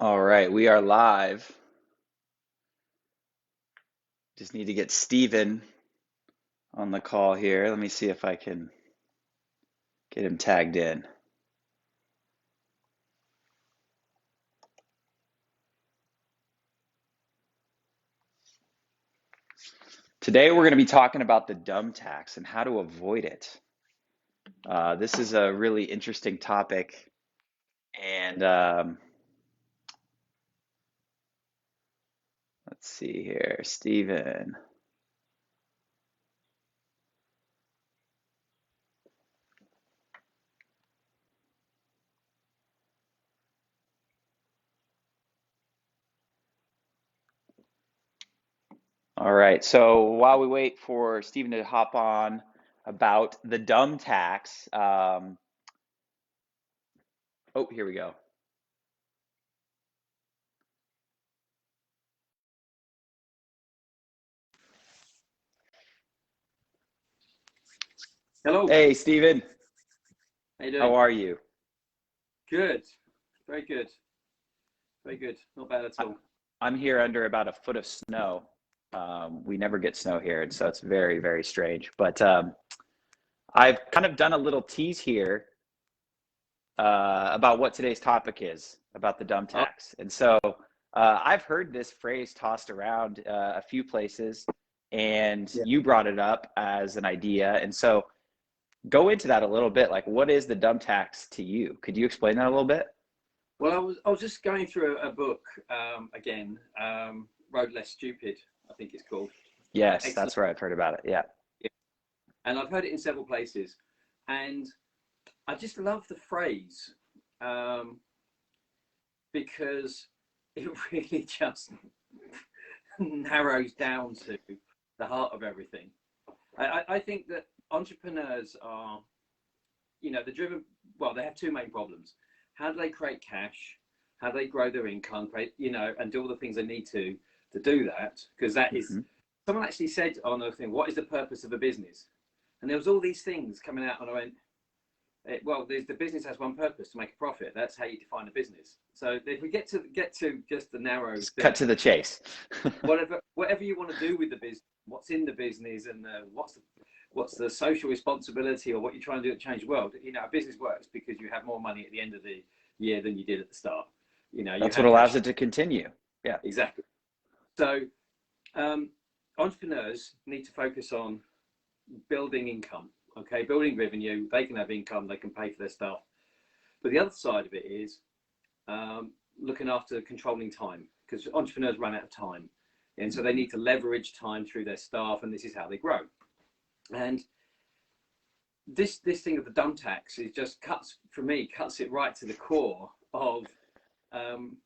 All right, we are live. Just need to get Steven on the call here. Let me see if I can get him tagged in. Today we're going to be talking about the dumb tax and how to avoid it. This is a really interesting topic, and let's see here, Steven. All right, so while we wait for Steven to hop on about the dumb tax, oh, here we go. Hello, Hey, Steven, how you how doing? are you? Good, very good, very good. Not bad at all. I'm here under about a foot of snow. We never get snow here, and so it's very, very strange. But I've kind of done a little tease here about what today's topic is about the dumb Oh, tax. And so I've heard this phrase tossed around a few places, and yeah. you brought it up as an idea. And so go into that a little bit. Like, what is the dumb tax to you? Could you explain that a little bit? Well, I was just going through a book again, Road Less Stupid, I think it's called. Yes, Excellent. that's where I've heard about it. Yeah. Yeah. And I've heard it in several places, and I just love the phrase um, because it really just narrows down to the heart of everything. I think that entrepreneurs are, they're driven. Well, they have two main problems: how do they create cash? How do they grow their income? Create, and do all the things they need to do that. Because that is, Hmm. someone actually said on a thing, what is the purpose of a business? And there was all these things coming out, and I went, well, the business has one purpose: to make a profit. That's how you define a business. So if we get to just the narrow Just cut thing, to the chase. whatever you want to do with the business, what's in the business, and what's the social responsibility, or what you're trying to do to change the world. A business works because you have more money at the end of the year than you did at the start. You That's what have allows cash. it to continue. Yeah. Exactly. So um, entrepreneurs need to focus on building income. Okay, building revenue. They can have income. They can pay for their stuff. But the other side of it is looking after controlling time, because entrepreneurs run out of time, and so they need to leverage time through their staff, and this is how they grow. And this thing of the dumb tax is just cuts it right to the core of um,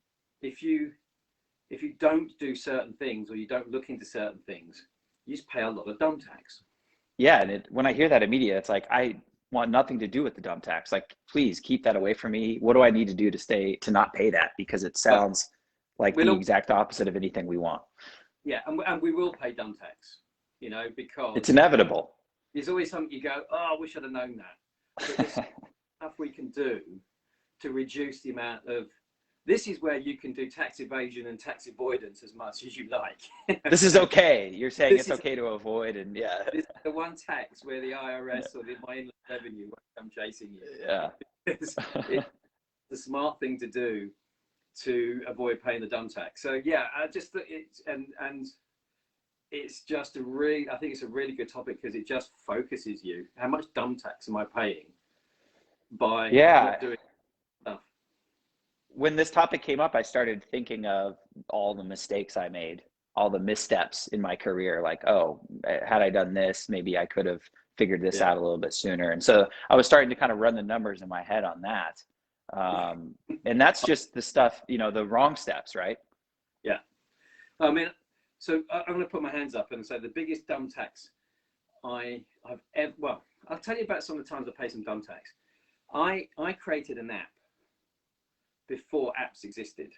if you don't do certain things, or you don't look into certain things, you just pay a lot of dumb tax. Yeah. And when I hear that immediate, it's like, I want nothing to do with the dumb tax. Like, please keep that away from me. What do I need to do to not pay that? Because it Well, sounds like we'll the all, exact opposite of anything we want. yeah, and we will pay dumb tax, It's because inevitable. there's always something you go, oh, I wish I'd have known that. But there's stuff we can do to reduce the amount of. This is where you can do tax evasion and tax avoidance as much as you like. This is okay. You're saying this it's is okay to avoid, and yeah. this is the one tax where the IRS or my inland revenue won't come chasing you. Yeah. It's the smart thing to do to avoid paying the dumb tax. So yeah, I just it's and it's just I think it's a really good topic, because it just focuses you. How much dumb tax am I paying by not Yeah. doing stuff? When this topic came up, I started thinking of all the mistakes I made, all the missteps in my career. Like, oh, had I done this, maybe I could have figured this Yeah, out a little bit sooner. And so I was starting to kind of run the numbers in my head on that. And that's just the stuff, the wrong steps, right? yeah. I mean, so I'm going to put my hands up and say the biggest dumb tax I've ever. Well, I'll tell you about some of the times I paid some dumb tax. I created an app before apps existed.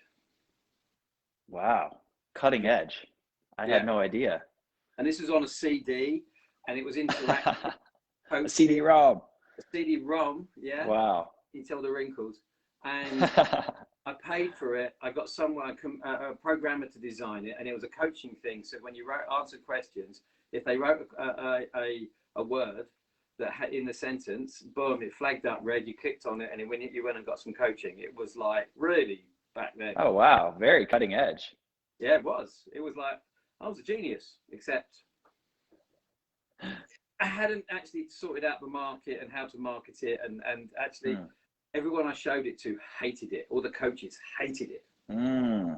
Wow. Cutting edge. I had Yeah, no idea. and this was on a CD, and it was interactive. A Coach CD-ROM. a CD-ROM. Yeah, Wow. you tell the wrinkles, and I paid for it. I got someone, a programmer to design it, and it was a coaching thing. So when you answer questions, if they wrote a word that had in the sentence, boom, it flagged up red. You clicked on it, and you went and got some coaching. It was like really back then. Oh, wow. Very cutting edge. Yeah, it was. It was like I was a genius, except I hadn't actually sorted out the market and how to market it, and actually everyone I showed it to hated it. All the coaches hated it. Mm.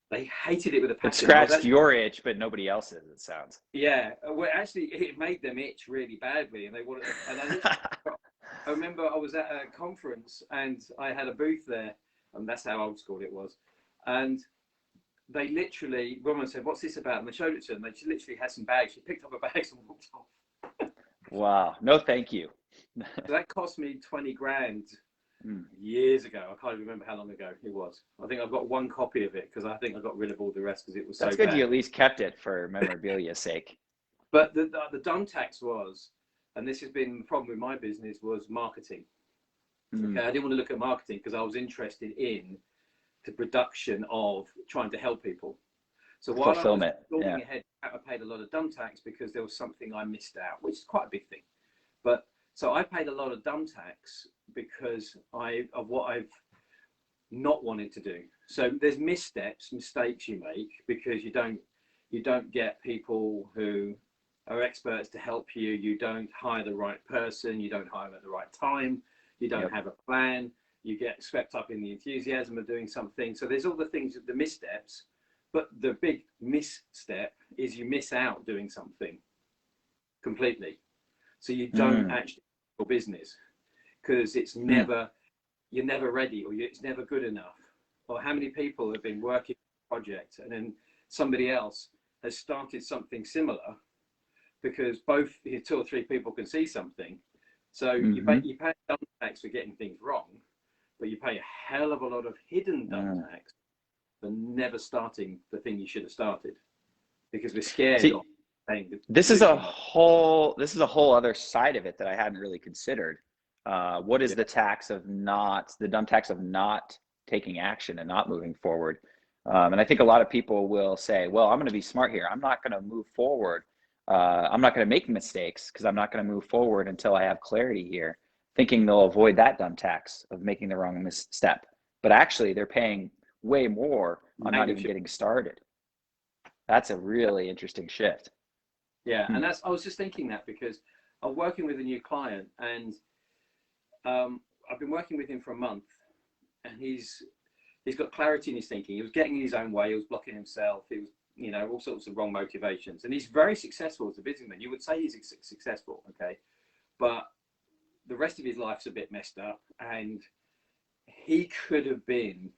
They hated it with a It passion. scratched your itch, but nobody else's, it sounds. Yeah, well, actually, it made them itch really badly, and they wanted. And I remember I was at a conference and I had a booth there, and that's how old school it was. And they literally, woman said, "What's this about?" And I showed it to them. They literally had some bags. She picked up her bags and walked off. Wow. No, thank you. So that cost me 20 grand years ago. I can't even remember how long ago it was. I think I've got one copy of it because I think I got rid of all the rest because it was That's so good bad. you at least kept it for memorabilia's sake. But the dumb tax was, and this has been the problem with my business, was marketing. Okay, I didn't want to look at marketing because I was interested in the production of trying to help people. So while I was Fulfillment. building ahead, I paid a lot of dumb tax because there was something I missed out, which is quite a big thing. But so I paid a lot of dumb tax because of what I've not wanted to do. So there's missteps, mistakes you make because you don't get people who are experts to help you. You don't hire the right person. You don't hire them at the right time. You don't have a plan. You get swept up in the enthusiasm of doing something. So there's all the things, the missteps. But the big misstep is you miss out doing something completely. So you don't actually do your business because it's never, you're never ready or it's never good enough. Or how many people have been working on a project and then somebody else has started something similar because both two or three people can see something. So you pay dumb tax for getting things wrong, but you pay a hell of a lot of hidden dumb tax for never starting the thing you should have started because we're scared of paying the this is a whole other side of it that I hadn't really considered. What is the dumb tax of not taking action and not moving forward? And I think a lot of people will say, well, I'm going to be smart here. I'm not going to move forward. I'm not going to make mistakes because I'm not going to move forward until I have clarity here, thinking they'll avoid that dumb tax of making the wrong misstep. But actually, they're paying way more on not even getting started. That's a really interesting shift. Yeah, and I was just thinking that because I'm working with a new client and I've been working with him for a month and he's got clarity in his thinking. He was getting in his own way. He was blocking himself. He was, all sorts of wrong motivations. And he's very successful as a businessman. You would say he's successful, okay? But the rest of his life's a bit messed up and he could have been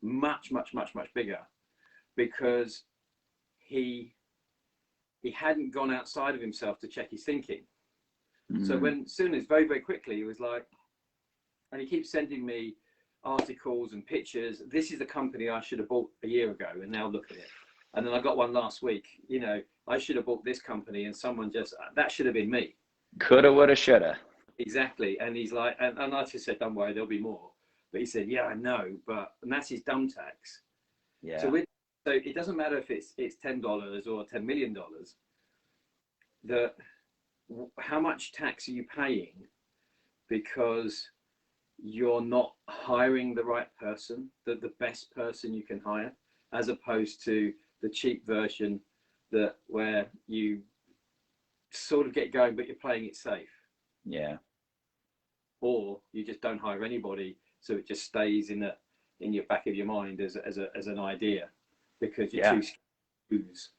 much, much, much, much bigger because he hadn't gone outside of himself to check his thinking. So soon as very, very quickly, he was like, and he keeps sending me articles and pictures. This is the company I should have bought a year ago, and now look at it. And then I got one last week. I should have bought this company, and someone that should have been me. Coulda, woulda, shoulda. Exactly. And he's like, and I just said, don't worry, there'll be more. But he said, yeah, I know, and that's his dumb tax. Yeah. So it doesn't matter if it's $10 or $10 million. How much tax are you paying because you're not hiring the right person, the best person you can hire, as opposed to the cheap version where you sort of get going, but you're playing it safe. Yeah. Or you just don't hire anybody, so it just stays in your back of your mind as an idea because you're too scared to lose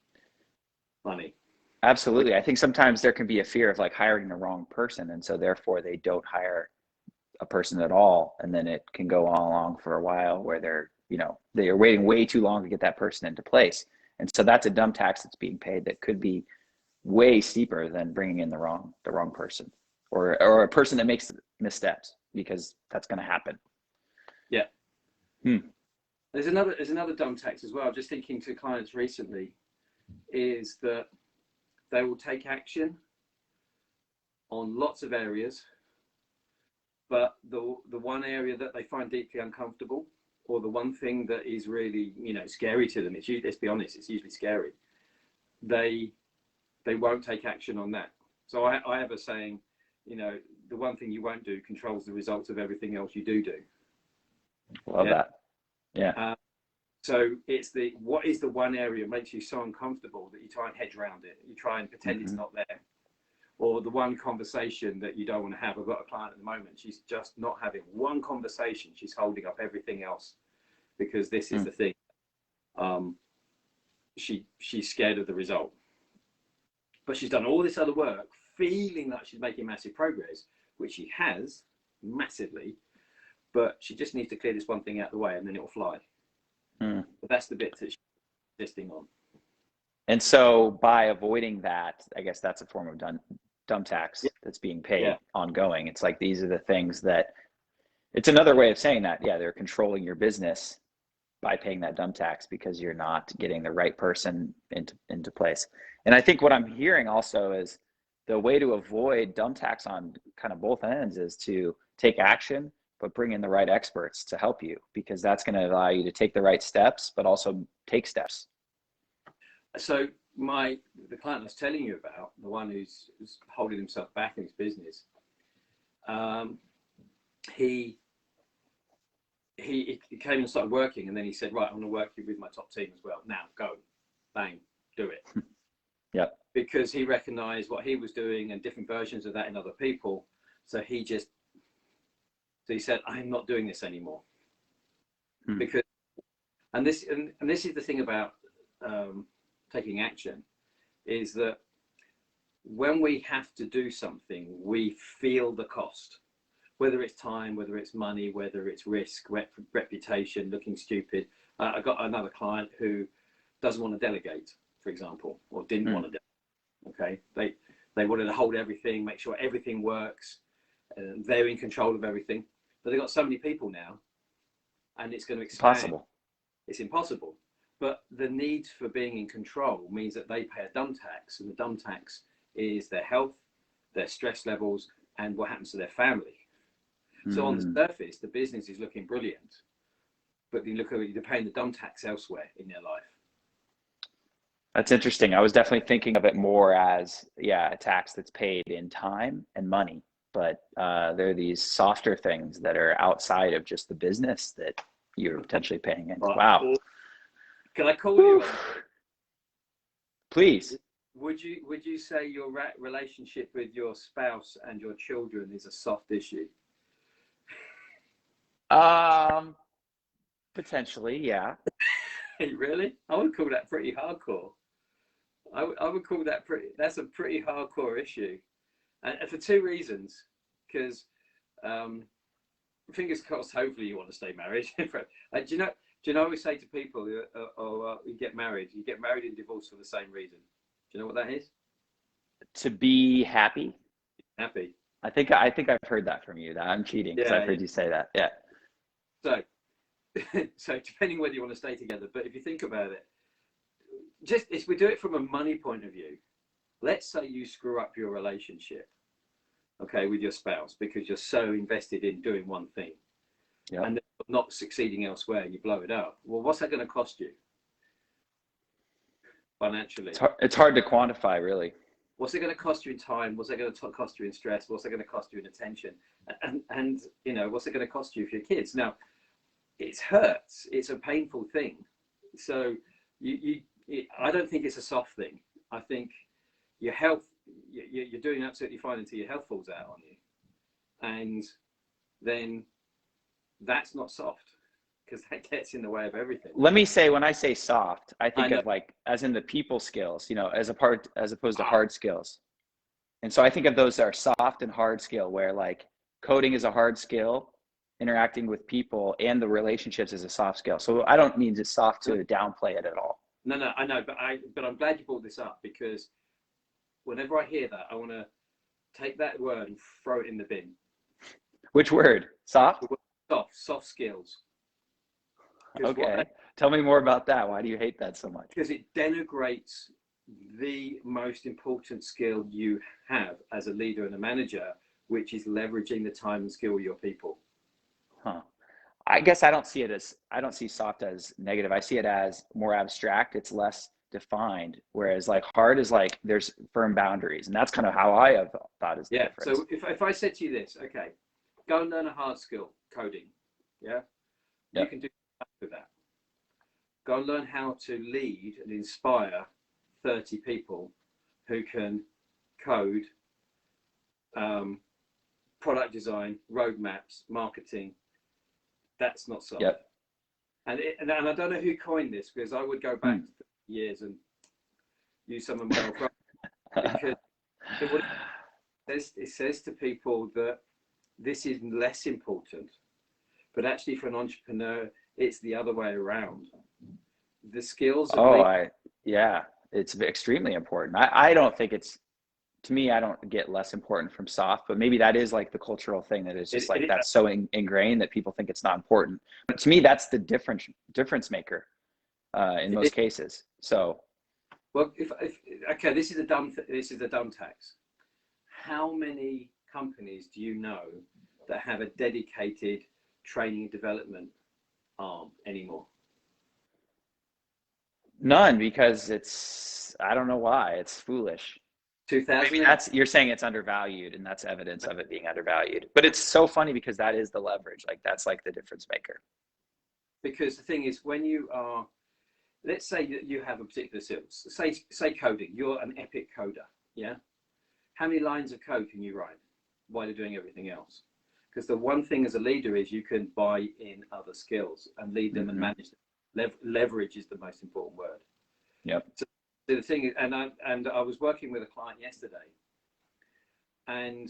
money. Absolutely. I think sometimes there can be a fear of like hiring the wrong person, and so therefore they don't hire a person at all, and then it can go on along for a while where they are waiting way too long to get that person into place, and so that's a dumb tax that's being paid that could be way steeper than bringing in the wrong person or a person that makes missteps, because that's going to happen. Yeah. There's another dumb tax as well. Just thinking to clients recently is that they will take action on lots of areas, but the one area that they find deeply uncomfortable or the one thing that is really, you know, scary to them, it's usually, let's be honest, it's usually scary. They won't take action on that. So I have a saying, you know, the one thing you won't do controls the results of everything else you do. Love that. Yeah. So it's what is the one area that makes you so uncomfortable that you try and hedge around it? You try and pretend it's not there. Or the one conversation that you don't want to have. I've got a client at the moment, she's just not having one conversation. She's holding up everything else because this is the thing. She's scared of the result. But she's done all this other work, feeling that she's making massive progress, which she has massively, but she just needs to clear this one thing out of the way and then it will fly. But that's the bit that she's insisting on. And so by avoiding that, I guess that's a form of dumb tax that's being paid ongoing. It's like, these are the things that, it's another way of saying that, they're controlling your business by paying that dumb tax because you're not getting the right person into place. And I think what I'm hearing also is the way to avoid dumb tax on kind of both ends is to take action, but bring in the right experts to help you, because that's going to allow you to take the right steps, but also take steps. So the client I was telling you about, the one who's holding himself back in his business, he came and started working, and then he said, right, I'm going to work with my top team as well. Now go, bang, do it. Yep. Because he recognized what he was doing and different versions of that in other people. So he said, I'm not doing this anymore. Because, and this is the thing about taking action, is that when we have to do something, we feel the cost, whether it's time, whether it's money, whether it's risk, reputation, looking stupid. I got another client who doesn't want to delegate, for example, or didn't want to delegate. Okay, they wanted to hold everything, make sure everything works, and they're in control of everything. But they've got so many people now, and it's going to expand. It's impossible. But the need for being in control means that they pay a dumb tax, and the dumb tax is their health, their stress levels, and what happens to their family. So on the surface, the business is looking brilliant, but you look at it, you're paying the dumb tax elsewhere in their life. That's interesting. I was definitely thinking of it more as, a tax that's paid in time and money, but there are these softer things that are outside of just the business that you're potentially paying in. Wow. Can I call you? Please. Would you say your relationship with your spouse and your children is a soft issue? Potentially, yeah. Really? I would call that pretty hardcore. I would call that that's a pretty hardcore issue, and for two reasons. Because fingers crossed, hopefully you want to stay married. Do you know? I always say to people, you get married and divorced for the same reason. Do you know what that is? To be happy. Happy. I think I've heard that from you. That I'm cheating because I've heard you say that. Yeah. So depending whether you want to stay together, but if you think about it, just if we do it from a money point of view, let's say you screw up your relationship, okay, with your spouse because you're so invested in doing one thing, and not succeeding elsewhere, you blow it up. Well, what's that going to cost you financially? It's hard to quantify, really. What's it going to cost you in time? What's it going to cost you in stress? What's it going to cost you in attention? And you know, what's it going to cost you for your kids? Now, it hurts. It's a painful thing. So I don't think it's a soft thing. I think your health, you're doing absolutely fine until your health falls out on you. And then that's not soft, because that gets in the way of everything. Let me say, when I say soft, I think of like, as in the people skills, as opposed to hard skills. And so I think of those that are soft and hard skill, where like coding is a hard skill, interacting with people and the relationships is a soft skill. So I don't mean it's soft to downplay it at all. No, I know, but I'm glad you brought this up, because whenever I hear that, I want to take that word and throw it in the bin. Which word? Soft? Soft skills. Okay. Tell me more about that. Why do you hate that so much? Because it denigrates the most important skill you have as a leader and a manager, which is leveraging the time and skill of your people. Huh. I guess I don't see it as, I don't see soft as negative. I see it as more abstract. It's less defined. Whereas like hard is like there's firm boundaries, and that's kind of how I have thought is the Yeah. difference. So if I said to you this, okay, go and learn a hard skill, coding. Yeah. You Yep. can do with that. Go and learn how to lead and inspire 30 people who can code, product design, roadmaps, marketing. That's not soft. Yep. And I don't know who coined this, because I would go back years and use some of my old because it says to people that this is less important, but actually for an entrepreneur, it's the other way around. The skills of yeah, it's extremely important. I don't think it's, to me, I don't get less important from soft, but maybe that is like the cultural thing that is just that's so ingrained that people think it's not important. But to me, that's the difference maker in most cases. So, well, if okay, this is a dumb tax. How many companies do you know that have a dedicated training and development arm anymore? none, because it's, I don't know why, it's foolish. 2000. Maybe that's, you're saying it's undervalued, and that's evidence of it being undervalued. But it's so funny because that is the leverage. Like that's like the difference maker. Because the thing is, when you are, let's say that you have a particular skill, say coding, you're an epic coder, yeah? How many lines of code can you write while you're doing everything else? Because the one thing as a leader is you can buy in other skills and lead them and manage them. Leverage is the most important word. Yep. So the thing is, and I was working with a client yesterday, and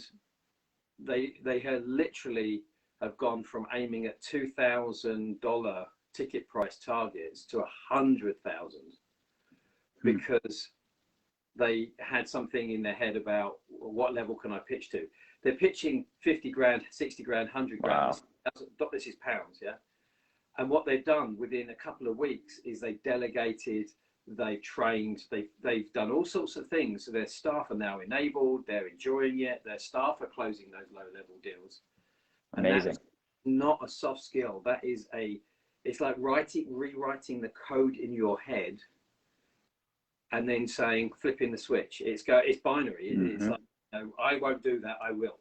they had literally have gone from aiming at $2,000 ticket price targets to 100,000 because they had something in their head about what level can I pitch to. They're pitching 50 grand, 60 grand, 100 grand. Wow. This is pounds, yeah. And what they've done within a couple of weeks is they delegated, they've trained, they've done all sorts of things. So their staff are now enabled, they're enjoying it, their staff are closing those low level deals. And amazing. that's not a soft skill. That is it's like rewriting the code in your head and then saying, flipping the switch. It's binary. It's like, no, I won't do that, I will.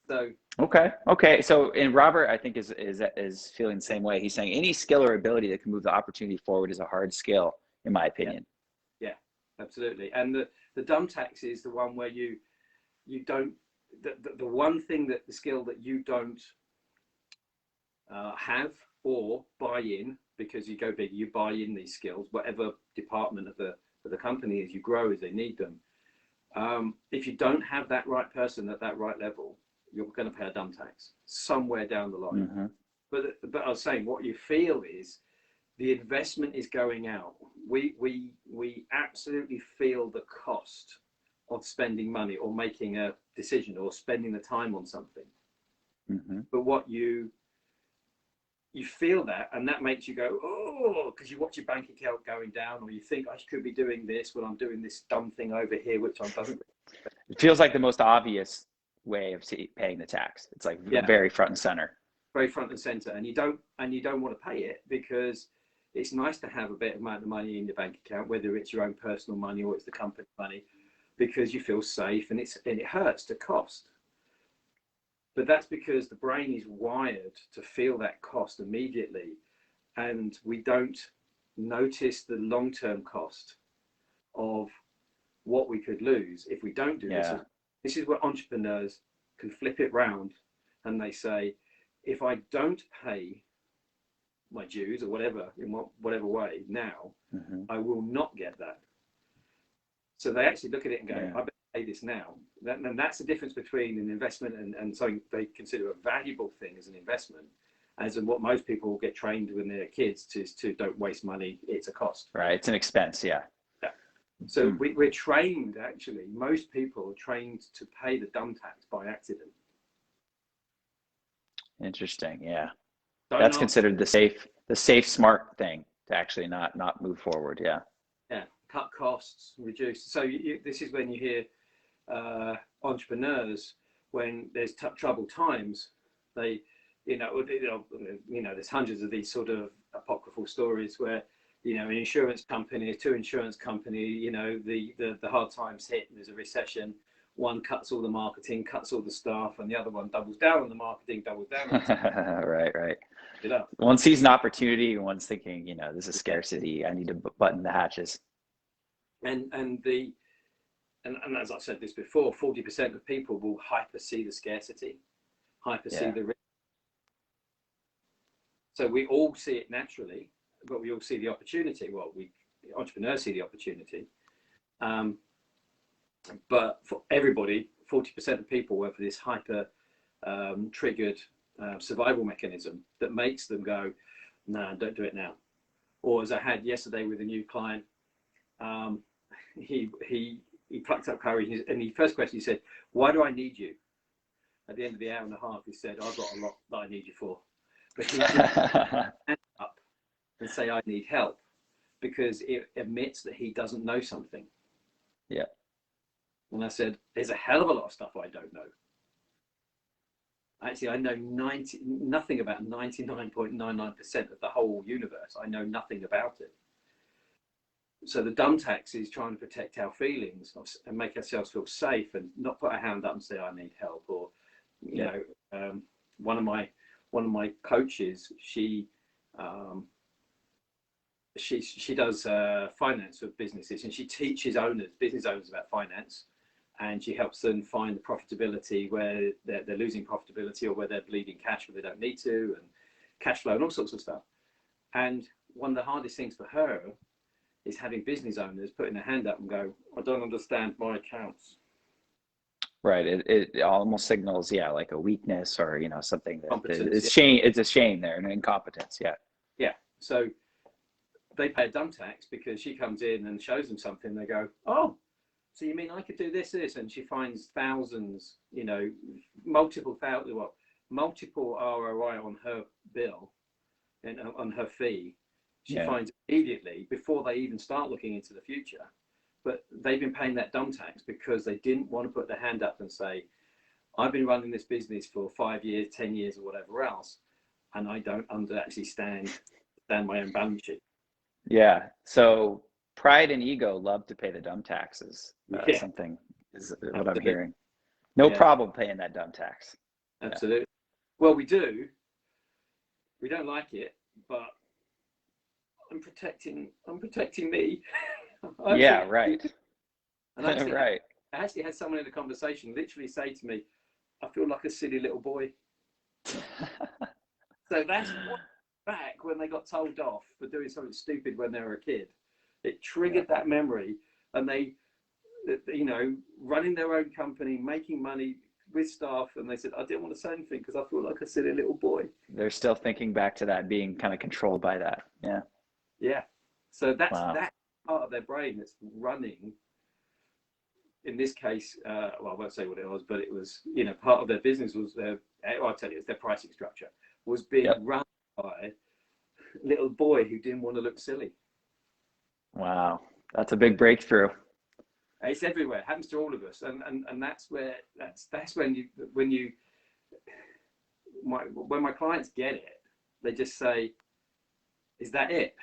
So okay. So, and Robert, I think is feeling the same way. He's saying any skill or ability that can move the opportunity forward is a hard skill, in my opinion. Yeah, absolutely. And the dumb tax is the one where you don't, the one thing, that the skill that you don't have or buy in, because you go big, you buy in these skills, whatever department of the company as you grow, as they need them. If you don't have that right person at that right level, you're going to pay a dumb tax somewhere down the line. But I was saying, what you feel is the investment is going out. We absolutely feel the cost of spending money or making a decision or spending the time on something. But what you feel that, and that makes you go, oh, because you watch your bank account going down, or you think I could be doing this when I'm doing this dumb thing over here, which I'm doing. It feels like the most obvious way of paying the tax. It's like very front and center. Very front and center, and you don't want to pay it, because it's nice to have a bit of amount of money in your bank account, whether it's your own personal money or it's the company money, because you feel safe, and it hurts to cost. But that's because the brain is wired to feel that cost immediately, and we don't notice the long-term cost of what we could lose if we don't do this. This is where entrepreneurs can flip it round, and they say, if I don't pay my dues or whatever, in whatever way now, I will not get that. So they actually look at it and go, I better pay this now. And that's the difference between an investment and something they consider a valuable thing as an investment, as in what most people get trained when they're kids to don't waste money, it's a cost. Right, it's an expense, So we're trained, actually, most people are trained to pay the dumb tax by accident. Interesting, That's considered the safe, smart thing to actually not move forward, Yeah, cut costs, reduce. So this is when you hear entrepreneurs, when there's troubled times, There's hundreds of these sort of apocryphal stories where, an insurance company, two insurance company, the hard times hit and there's a recession. One cuts all the marketing, cuts all the staff, and the other one doubles down on the marketing, doubles down on the staff. Right. You know? One sees an opportunity, and one's thinking, this is scarcity. I need to button the hatches. And as I've said this before, 40% of people will hypersee the scarcity, hypersee the risk. So we all see it naturally, but we all see the opportunity. Well, entrepreneurs see the opportunity. But for everybody, 40% of people have this hyper triggered survival mechanism that makes them go, no, don't do it now. Or as I had yesterday with a new client, he plucked up courage, and the first question he said, why do I need you? At the end of the hour and a half, he said, I've got a lot that I need you for. But he didn't stand up and say, I need help, because it admits that he doesn't know something. Yeah. And I said, there's a hell of a lot of stuff I don't know. Actually, I know nothing about 99.99% of the whole universe. I know nothing about it. So the dumb tax is trying to protect our feelings and make ourselves feel safe, and not put our hand up and say, I need help. Or, one of my coaches, she does finance of businesses, and she teaches business owners about finance, and she helps them find the profitability where they're losing profitability, or where they're bleeding cash where they don't need to, and cash flow and all sorts of stuff. And one of the hardest things for her is having business owners putting their hand up and go, I don't understand my accounts. Right. It almost signals, like a weakness, or, something that it's shame. It's a shame there, an incompetence. Yeah. Yeah. So they pay a dumb tax because she comes in and shows them something. They go, oh, so you mean I could do this? And she finds thousands, multiple ROI on her bill and on her fee. She finds immediately before they even start looking into the future. But they've been paying that dumb tax because they didn't want to put their hand up and say, I've been running this business for 5 years, 10 years, or whatever else, and I don't actually stand my own balance sheet. Yeah. So pride and ego love to pay the dumb taxes. Something is what I'm hearing. No problem paying that dumb tax. Absolutely. Well, we do. We don't like it, but I'm protecting me. Right. And I actually had someone in the conversation literally say to me, I feel like a silly little boy. So that's back when they got told off for doing something stupid when they were a kid. It triggered that memory, and they, running their own company, making money with staff, and they said, I didn't want to say anything because I feel like a silly little boy. They're still thinking back to that, being kind of controlled by that. Yeah. Yeah. So that's that part of their brain that's running. In this case, I won't say what it was, but it was, part of their business was I'll tell you, it's their pricing structure was being run by a little boy who didn't want to look silly. Wow. That's a big breakthrough. It's everywhere. It happens to all of us. And that's when my clients get it, they just say, is that it?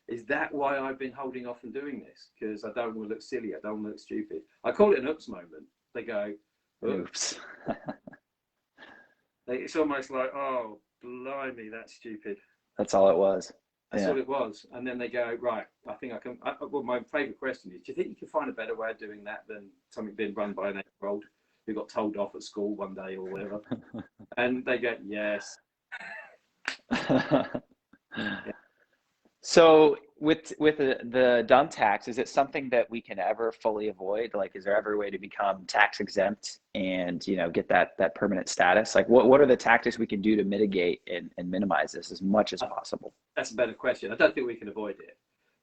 Is that why I've been holding off and doing this? Because I don't want to look silly. I don't want to look stupid. I call it an oops moment. They go, oops. It's almost like, oh, blimey, that's stupid. That's all it was. That's all it was. And then they go, right, I think I can. Well, my favorite question is, do you think you can find a better way of doing that than something being run by an 8-year-old who got told off at school one day or whatever? And they go, yes. So with the dumb tax, is it something that we can ever fully avoid? Like, is there ever a way to become tax exempt and, get that permanent status? Like, what are the tactics we can do to mitigate and minimize this as much as possible? That's a better question. I don't think we can avoid it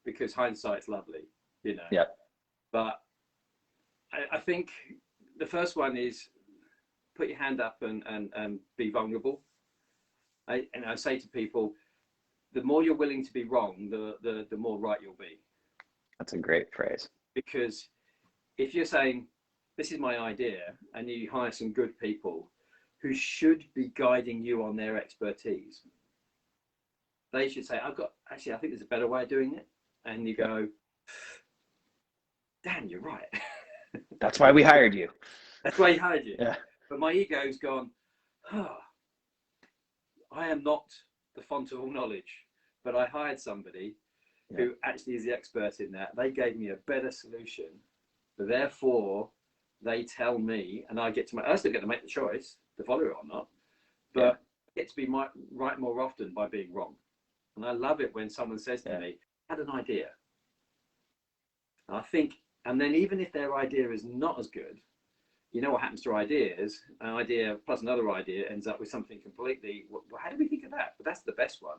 because hindsight's lovely, Yeah. But I think the first one is put your hand up and be vulnerable. I say to people, the more you're willing to be wrong, the more right you'll be. That's a great phrase. Because if you're saying, this is my idea, and you hire some good people who should be guiding you on their expertise. They should say, I think there's a better way of doing it. And you go, damn, you're right. That's why we hired you. That's why he hired you. Yeah. But my ego's gone, I am not the font of all knowledge, but I hired somebody who actually is the expert in that. They gave me a better solution. Therefore, they tell me, and I still get to make the choice to follow it or not, but I get to be right more often by being wrong. And I love it when someone says to me, I had an idea. And I think, and then even if their idea is not as good, you know what happens to ideas? An idea plus another idea ends up with something completely, well, how did we think of that? But that's the best one.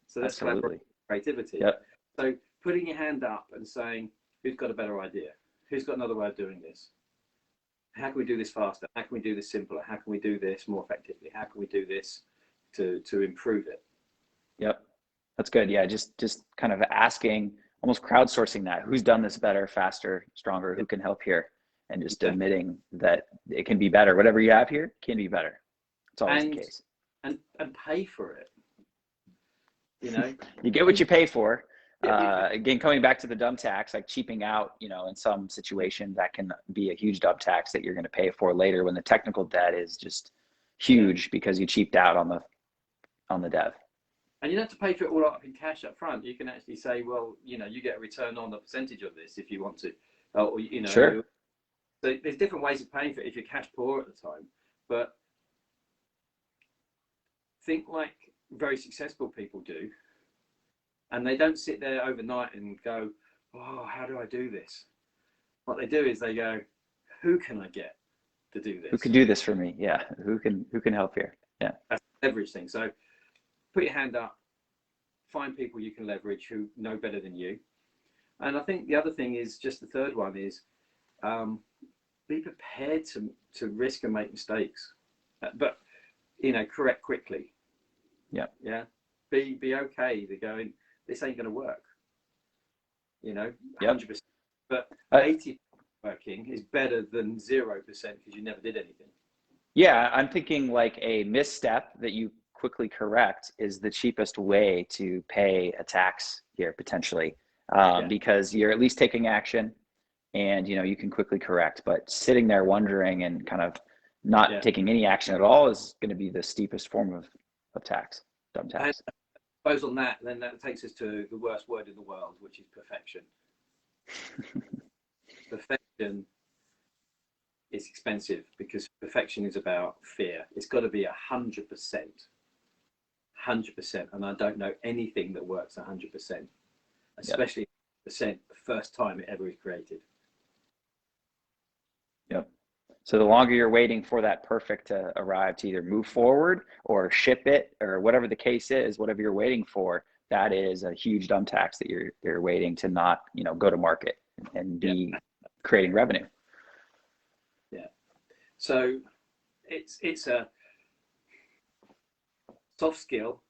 So that's creativity. Yep. So putting your hand up and saying, who's got a better idea? Who's got another way of doing this? How can we do this faster? How can we do this simpler? How can we do this more effectively? How can we do this to improve it? Yep. That's good. Yeah. Just kind of asking, almost crowdsourcing that. Who's done this better, faster, stronger? Who can help here? And just admitting that it can be better. Whatever you have here can be better. It's always the case. And pay for it. You know, you get what you pay for. Again, coming back to the dumb tax, like cheaping out, you know, in some situation that can be a huge dumb tax that you're going to pay for later when the technical debt is just huge because you cheaped out on the dev. And you don't have to pay for it all up in cash up front. You can actually say, well, you know, you get a return on the percentage of this if you want to, or you know. Sure. So there's different ways of paying for it if you're cash poor at the time. But think like very successful people do. And they don't sit there overnight and go, oh, how do I do this? What they do is they go, who can I get to do this? Who can do this for me? Yeah. Who can help here? Yeah. That's everything. So put your hand up, find people you can leverage who know better than you. And I think the other thing is just the third one is be prepared to risk and make mistakes, but, you know, correct quickly. Yeah. Yeah. Be okay to going, this ain't going to work, you know, 100%, but 80% working is better than 0% because you never did anything. Yeah. I'm thinking like a misstep that you quickly correct is the cheapest way to pay a tax here potentially, because you're at least taking action and, you know, you can quickly correct, but sitting there wondering and kind of not taking any action at all is going to be the steepest form of tax, dumb tax. Suppose on that, then that takes us to the worst word in the world, which is perfection. Perfection is expensive because perfection is about fear. It's got to be 100%, 100%. And I don't know anything that works 100%, especially percent the first time it ever is created. Yep. So the longer you're waiting for that perfect to arrive to either move forward or ship it or whatever the case is, whatever you're waiting for, that is a huge dumb tax that you're waiting to not, you know, go to market and be creating revenue. Yeah. So it's a soft skill.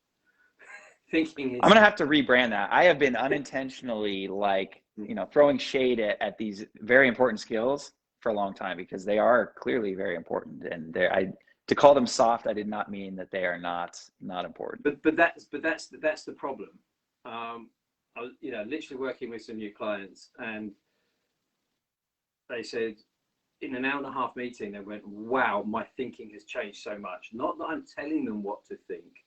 Thinking is, I'm gonna have to rebrand that. I have been unintentionally like, you know, throwing shade at these very important skills for a long time because they are clearly very important, and to call them soft, I did not mean that they are not important. But that's the problem. I was, you know, literally working with some new clients, and they said in an hour and a half meeting, they went, "Wow, my thinking has changed so much." Not that I'm telling them what to think,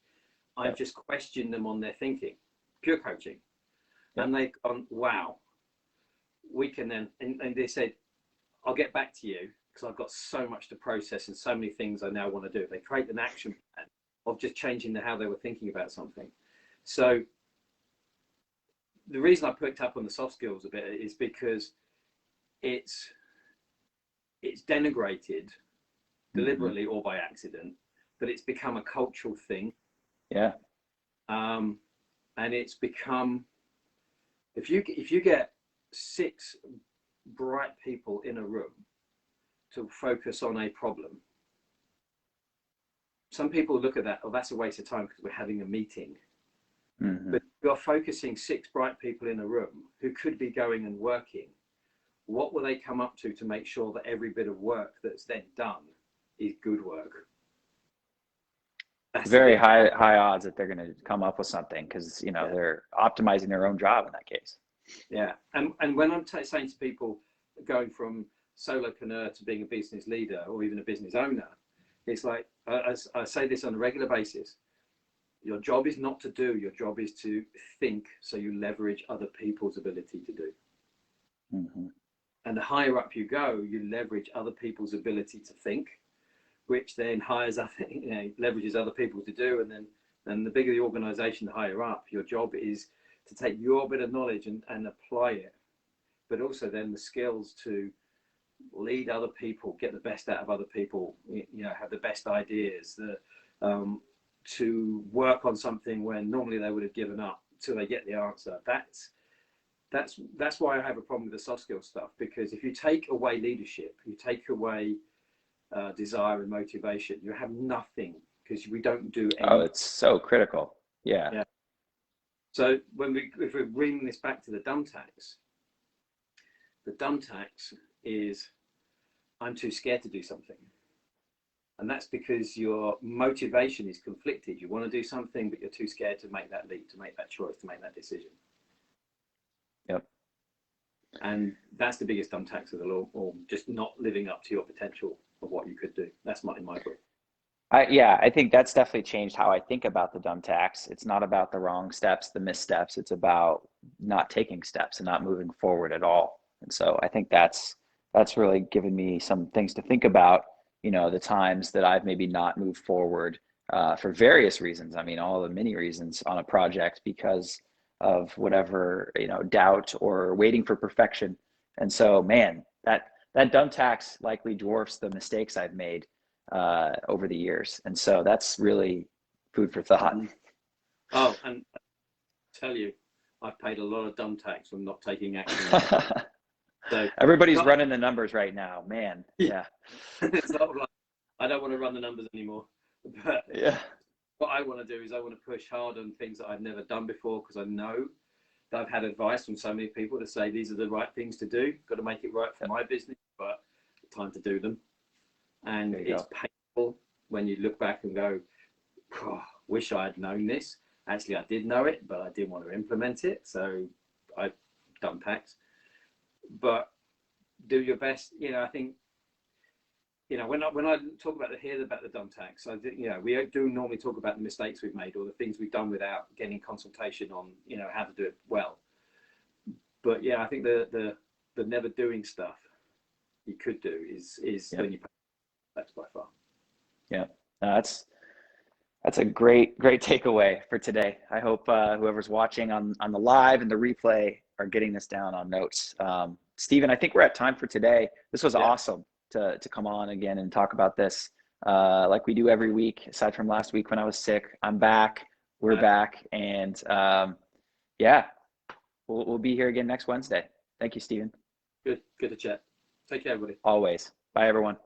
I've just questioned them on their thinking. Pure coaching, and they've gone, "Wow, we can then." And they said, I'll get back to you because I've got so much to process and so many things I now want to do. They create an action plan of just changing how they were thinking about something. So the reason I picked up on the soft skills a bit is because it's denigrated deliberately or by accident, but it's become a cultural thing. Yeah. And it's become, if you get 6 bright people in a room to focus on a problem, some people look at that, oh, that's a waste of time because we're having a meeting. But you're focusing 6 bright people in a room who could be going and working. What will they come up to make sure that every bit of work that's then done is good work? That's the very big. high odds that they're going to come up with something because, you know, Yeah. they're optimizing their own job in that case. Yeah. And when I'm saying to people going from solopreneur to being a business leader or even a business owner, it's like, I say this on a regular basis. Your job is not to do, your job is to think, so you leverage other people's ability to do. Mm-hmm. And the higher up you go, you leverage other people's ability to think, which then leverages other people to do. And the bigger the organization, the higher up, your job is to take your bit of knowledge and apply it, but also then the skills to lead other people, get the best out of other people, have the best ideas, to work on something when normally they would have given up till they get the answer. That's why I have a problem with the soft skill stuff, because if you take away leadership, you take away desire and motivation, you have nothing, because we don't do anything. Oh, it's so critical. Yeah. Yeah. So if we bring this back to the dumb tax, the dumb tax is I'm too scared to do something. And that's because your motivation is conflicted. You want to do something, but you're too scared to make that leap, to make that choice, to make that decision. Yep. And that's the biggest dumb tax of the law, or just not living up to your potential of what you could do. That's in my book. I think that's definitely changed how I think about the dumb tax. It's not about the wrong steps, the missteps. It's about not taking steps and not moving forward at all. And so I think that's really given me some things to think about, the times that I've maybe not moved forward for various reasons. I mean, all the many reasons on a project because of whatever, doubt or waiting for perfection. And so, man, that dumb tax likely dwarfs the mistakes I've made over the years. And so that's really food for thought. Oh, and I tell you, I've paid a lot of dumb tax from not taking action. So everybody's running the numbers right now, man. Yeah. It's not like I don't want to run the numbers anymore. But yeah, what I want to do is I want to push hard on things that I've never done before, because I know that I've had advice from so many people to say these are the right things to do. Got to make it right for my business, but time to do them. And it's painful when you look back and go, oh, wish I had known this. Actually, I did know it, but I didn't want to implement it. So I've done tax. But do your best. I think, when I talk about the dumb tax, I think, we do normally talk about the mistakes we've made or the things we've done without getting consultation on, how to do it well. But I think the never doing stuff you could do is when you pay tax by far. Yeah, that's a great takeaway for today. I hope whoever's watching on the live and the replay are getting this down on notes. Stephen, I think we're at time for today. This was awesome to come on again and talk about this like we do every week, aside from last week when I was sick. I'm back. We're back. And we'll be here again next Wednesday. Thank you, Stephen. Good to chat. Take care, everybody. Always. Bye, everyone.